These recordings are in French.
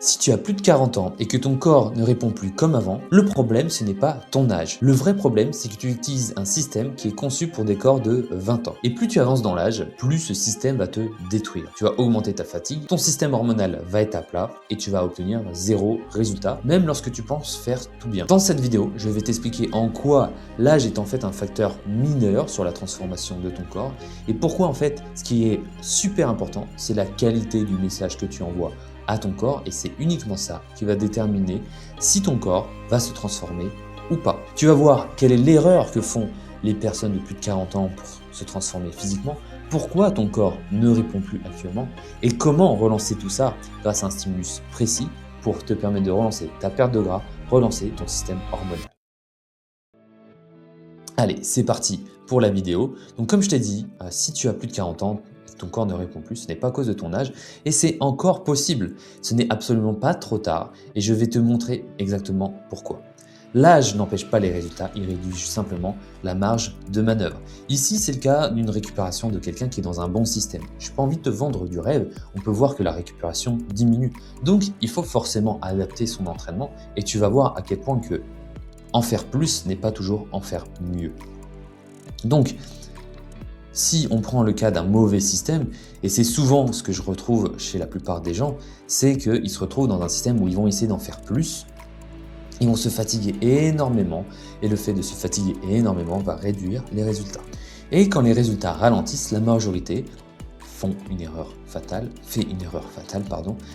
Si tu as plus de 40 ans et que ton corps ne répond plus comme avant, le problème ce n'est pas ton âge. Le vrai problème c'est que tu utilises un système qui est conçu pour des corps de 20 ans. Et plus tu avances dans l'âge, plus ce système va te détruire. Tu vas augmenter ta fatigue, ton système hormonal va être à plat et tu vas obtenir zéro résultat, même lorsque tu penses faire tout bien. Dans cette vidéo, je vais t'expliquer en quoi l'âge est en fait un facteur mineur sur la transformation de ton corps et pourquoi en fait ce qui est super important, c'est la qualité du message que tu envoies à ton corps et c'est uniquement ça qui va déterminer si ton corps va se transformer ou pas. Tu vas voir quelle est l'erreur que font les personnes de plus de 40 ans pour se transformer physiquement, pourquoi ton corps ne répond plus actuellement et comment relancer tout ça grâce à un stimulus précis pour te permettre de relancer ta perte de gras, relancer ton système hormonal. Allez, c'est parti pour la vidéo. Donc comme je t'ai dit, si tu as plus de 40 ans, ton corps ne répond plus, ce n'est pas à cause de ton âge et c'est encore possible. Ce n'est absolument pas trop tard et je vais te montrer exactement pourquoi. L'âge n'empêche pas les résultats, il réduit simplement la marge de manœuvre. Ici, c'est le cas d'une récupération de quelqu'un qui est dans un bon système. Je n'ai pas envie de te vendre du rêve, on peut voir que la récupération diminue. Donc, il faut forcément adapter son entraînement et tu vas voir à quel point que en faire plus n'est pas toujours en faire mieux. Donc, si on prend le cas d'un mauvais système, et c'est souvent ce que je retrouve chez la plupart des gens, c'est qu'ils se retrouvent dans un système où ils vont essayer d'en faire plus, ils vont se fatiguer énormément, et le fait de se fatiguer énormément va réduire les résultats. Et quand les résultats ralentissent, la majorité fait une erreur fatale,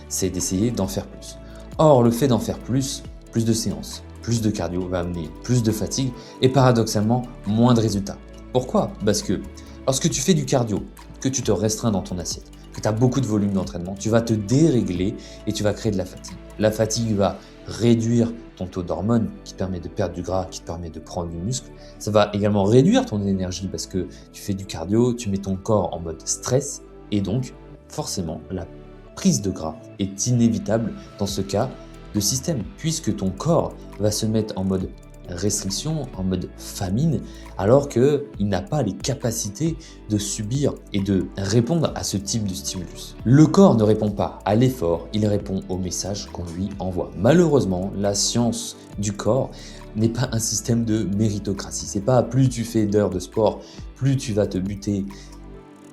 c'est d'essayer d'en faire plus. Or, le fait d'en faire plus de séances, plus de cardio va amener plus de fatigue et paradoxalement moins de résultats. Pourquoi? Parce que lorsque tu fais du cardio, que tu te restreins dans ton assiette, que tu as beaucoup de volume d'entraînement, tu vas te dérégler et tu vas créer de la fatigue. La fatigue va réduire ton taux d'hormones qui te permet de perdre du gras, qui te permet de prendre du muscle. Ça va également réduire ton énergie parce que tu fais du cardio, tu mets ton corps en mode stress et donc forcément la prise de gras est inévitable dans ce cas de système puisque ton corps va se mettre en mode restriction, en mode famine, alors qu'il n'a pas les capacités de subir et de répondre à ce type de stimulus. Le corps ne répond pas à l'effort, il répond au message qu'on lui envoie. Malheureusement, la science du corps n'est pas un système de méritocratie. C'est pas plus tu fais d'heures de sport, plus tu vas te buter,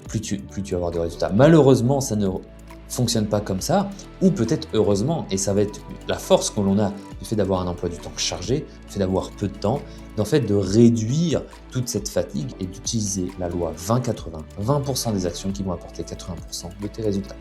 plus tu vas avoir de résultats. Malheureusement, ça ne fonctionne pas comme ça, ou peut-être heureusement, et ça va être la force que l'on a du fait d'avoir un emploi du temps chargé, du fait d'avoir peu de temps, d'en fait de réduire toute cette fatigue et d'utiliser la loi 20-80, 20% des actions qui vont apporter 80% de tes résultats.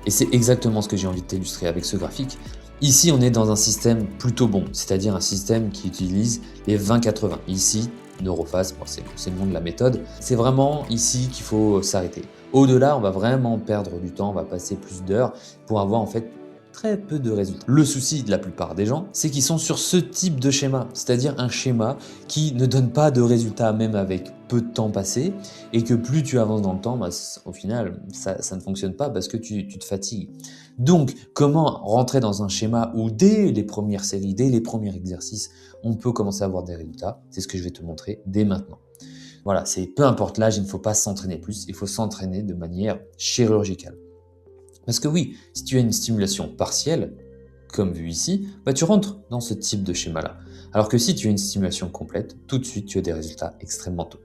Et c'est exactement ce que j'ai envie de t'illustrer avec ce graphique. Ici, on est dans un système plutôt bon, c'est-à-dire un système qui utilise les 20-80. Ici, NeuroFast, c'est le nom de la méthode. C'est vraiment ici qu'il faut s'arrêter. Au-delà, on va vraiment perdre du temps, on va passer plus d'heures pour avoir en fait très peu de résultats. Le souci de la plupart des gens, c'est qu'ils sont sur ce type de schéma, c'est-à-dire un schéma qui ne donne pas de résultats même avec peu de temps passé et que plus tu avances dans le temps, au final, ça ne fonctionne pas parce que tu te fatigues. Donc, comment rentrer dans un schéma où dès les premières séries, dès les premiers exercices, on peut commencer à avoir des résultats? C'est ce que je vais te montrer dès maintenant. Voilà, c'est peu importe l'âge, il ne faut pas s'entraîner plus, il faut s'entraîner de manière chirurgicale. Parce que oui, si tu as une stimulation partielle, comme vu ici, tu rentres dans ce type de schéma-là. Alors que si tu as une stimulation complète, tout de suite tu as des résultats extrêmement tôt.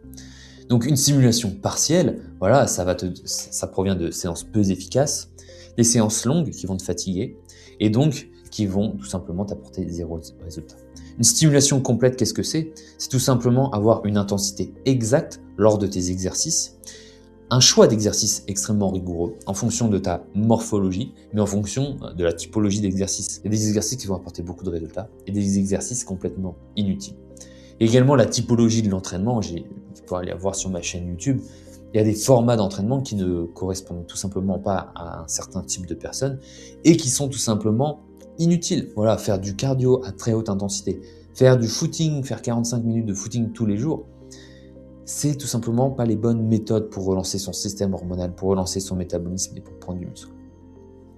Donc une stimulation partielle, voilà, ça provient de séances peu efficaces, des séances longues qui vont te fatiguer et donc qui vont tout simplement t'apporter zéro résultat. Une stimulation complète, qu'est-ce que c'est? C'est tout simplement avoir une intensité exacte lors de tes exercices, un choix d'exercice extrêmement rigoureux en fonction de ta morphologie, mais en fonction de la typologie d'exercice. Il y a des exercices qui vont apporter beaucoup de résultats et des exercices complètement inutiles. Et également la typologie de l'entraînement, tu peux aller voir sur ma chaîne YouTube, il y a des formats d'entraînement qui ne correspondent tout simplement pas à un certain type de personnes et qui sont tout simplement inutiles. Voilà, faire du cardio à très haute intensité, faire du footing, faire 45 minutes de footing tous les jours, c'est tout simplement pas les bonnes méthodes pour relancer son système hormonal, pour relancer son métabolisme et pour prendre du muscle.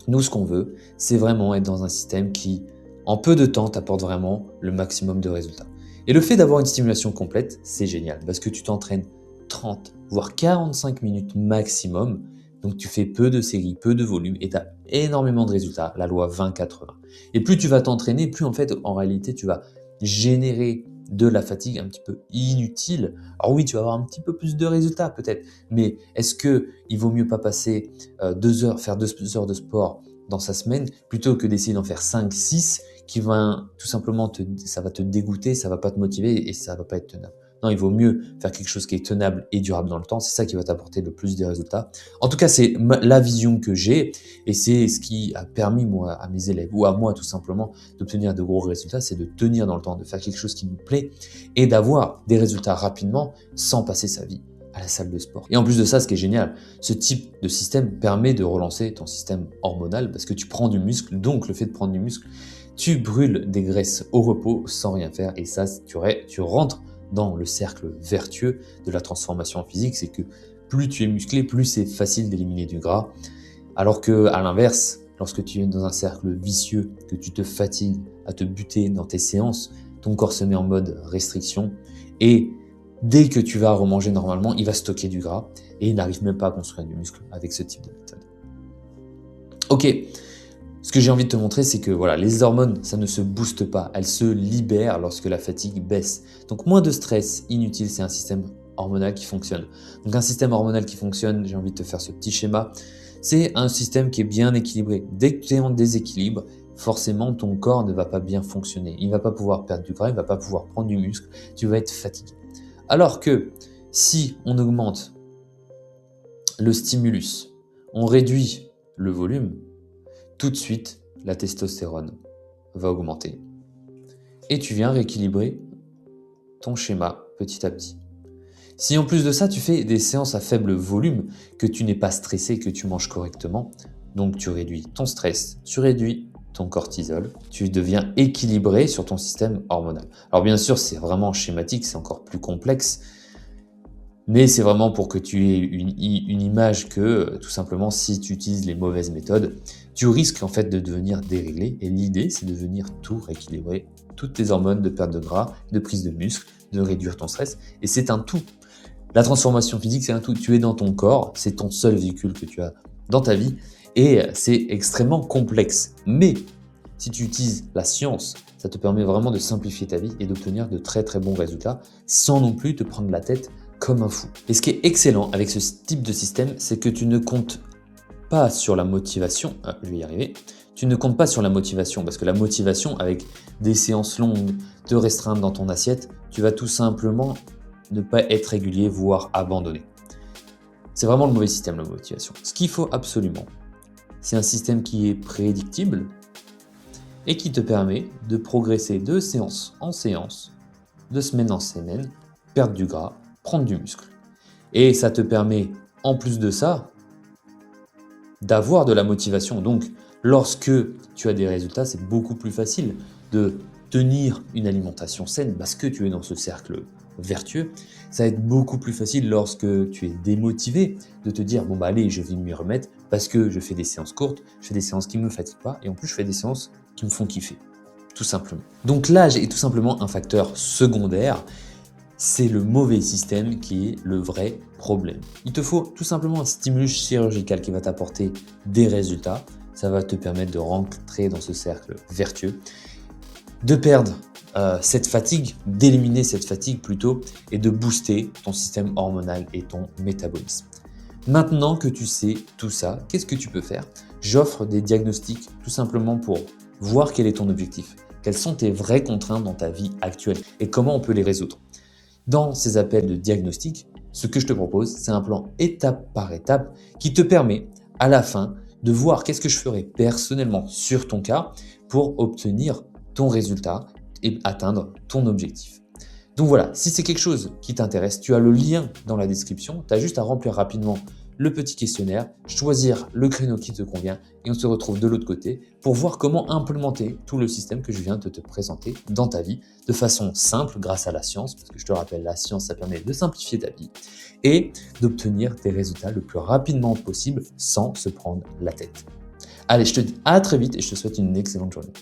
Nous, ce qu'on veut, c'est vraiment être dans un système qui, en peu de temps, t'apporte vraiment le maximum de résultats. Et le fait d'avoir une stimulation complète, c'est génial parce que tu t'entraînes 30, voire 45 minutes maximum, Donc tu fais peu de séries, peu de volume et tu as énormément de résultats, la loi 20-80. Et plus tu vas t'entraîner, plus en fait, en réalité, tu vas générer de la fatigue un petit peu inutile. Alors oui, tu vas avoir un petit peu plus de résultats peut-être, mais est-ce qu'il vaut mieux pas passer 2 heures, faire 2 heures de sport dans sa semaine plutôt que d'essayer d'en faire 5, 6 qui va tout simplement ça va te dégoûter, ça va pas te motiver et ça va pas être tenable. Non, il vaut mieux faire quelque chose qui est tenable et durable dans le temps. C'est ça qui va t'apporter le plus de résultats. En tout cas, c'est la vision que j'ai et c'est ce qui a permis moi à mes élèves ou à moi tout simplement d'obtenir de gros résultats, c'est de tenir dans le temps, de faire quelque chose qui nous plaît et d'avoir des résultats rapidement sans passer sa vie à la salle de sport. Et en plus de ça, ce qui est génial, ce type de système permet de relancer ton système hormonal parce que tu prends du muscle, donc le fait de prendre du muscle, tu brûles des graisses au repos sans rien faire et ça, tu rentres dans le cercle vertueux de la transformation physique, c'est que plus tu es musclé, plus c'est facile d'éliminer du gras, alors que à l'inverse, lorsque tu es dans un cercle vicieux, que tu te fatigues à te buter dans tes séances, ton corps se met en mode restriction et dès que tu vas remanger normalement, il va stocker du gras et il n'arrive même pas à construire du muscle avec ce type de méthode. Ok, ce que j'ai envie de te montrer, c'est que voilà, les hormones, ça ne se booste pas, elles se libèrent lorsque la fatigue baisse. Donc moins de stress inutile, c'est un système hormonal qui fonctionne. Donc un système hormonal qui fonctionne, j'ai envie de te faire ce petit schéma, c'est un système qui est bien équilibré. Dès que tu es en déséquilibre, forcément ton corps ne va pas bien fonctionner. Il ne va pas pouvoir perdre du gras, il ne va pas pouvoir prendre du muscle, tu vas être fatigué. Alors que si on augmente le stimulus, on réduit le volume, tout de suite, la testostérone va augmenter. Et tu viens rééquilibrer ton schéma petit à petit. Si en plus de ça, tu fais des séances à faible volume, que tu n'es pas stressé, que tu manges correctement, donc tu réduis ton stress, tu réduis ton cortisol, tu deviens équilibré sur ton système hormonal. Alors bien sûr, c'est vraiment schématique, c'est encore plus complexe, mais c'est vraiment pour que tu aies une image que, tout simplement, si tu utilises les mauvaises méthodes, tu risques en fait de devenir déréglé. Et l'idée, c'est de venir tout rééquilibrer, toutes tes hormones de perte de gras, de prise de muscle, de réduire ton stress. Et c'est un tout. La transformation physique, c'est un tout. Tu es dans ton corps, c'est ton seul véhicule que tu as dans ta vie. Et c'est extrêmement complexe. Mais si tu utilises la science, ça te permet vraiment de simplifier ta vie et d'obtenir de très très bons résultats sans non plus te prendre la tête comme un fou. Et ce qui est excellent avec ce type de système, c'est que tu ne comptes pas sur la motivation. Je vais y arriver. Tu ne comptes pas sur la motivation parce que la motivation, avec des séances longues, te restreindre dans ton assiette, tu vas tout simplement ne pas être régulier, voire abandonner. C'est vraiment le mauvais système, la motivation. Ce qu'il faut absolument, c'est un système qui est prédictible et qui te permet de progresser de séance en séance, de semaine en semaine, perdre du gras, prendre du muscle. Et ça te permet, en plus de ça, d'avoir de la motivation. Donc, lorsque tu as des résultats, c'est beaucoup plus facile de tenir une alimentation saine parce que tu es dans ce cercle vertueux. Ça va être beaucoup plus facile lorsque tu es démotivé de te dire bon bah allez, je vais m'y remettre parce que je fais des séances courtes, je fais des séances qui ne me fatiguent pas et en plus je fais des séances qui me font kiffer, tout simplement. Donc l'âge est tout simplement un facteur secondaire. C'est le mauvais système qui est le vrai problème. Il te faut tout simplement un stimulus chirurgical qui va t'apporter des résultats. Ça va te permettre de rentrer dans ce cercle vertueux, de perdre cette fatigue, d'éliminer cette fatigue plutôt, et de booster ton système hormonal et ton métabolisme. Maintenant que tu sais tout ça, qu'est-ce que tu peux faire? J'offre des diagnostics tout simplement pour voir quel est ton objectif, quelles sont tes vraies contraintes dans ta vie actuelle et comment on peut les résoudre. Dans ces appels de diagnostic, ce que je te propose, c'est un plan étape par étape qui te permet à la fin de voir qu'est-ce que je ferai personnellement sur ton cas pour obtenir ton résultat et atteindre ton objectif. Donc voilà, si c'est quelque chose qui t'intéresse, tu as le lien dans la description, tu as juste à remplir rapidement le petit questionnaire, choisir le créneau qui te convient et on se retrouve de l'autre côté pour voir comment implémenter tout le système que je viens de te présenter dans ta vie de façon simple grâce à la science, parce que je te rappelle, la science, ça permet de simplifier ta vie et d'obtenir des résultats le plus rapidement possible sans se prendre la tête. Allez, je te dis à très vite et je te souhaite une excellente journée.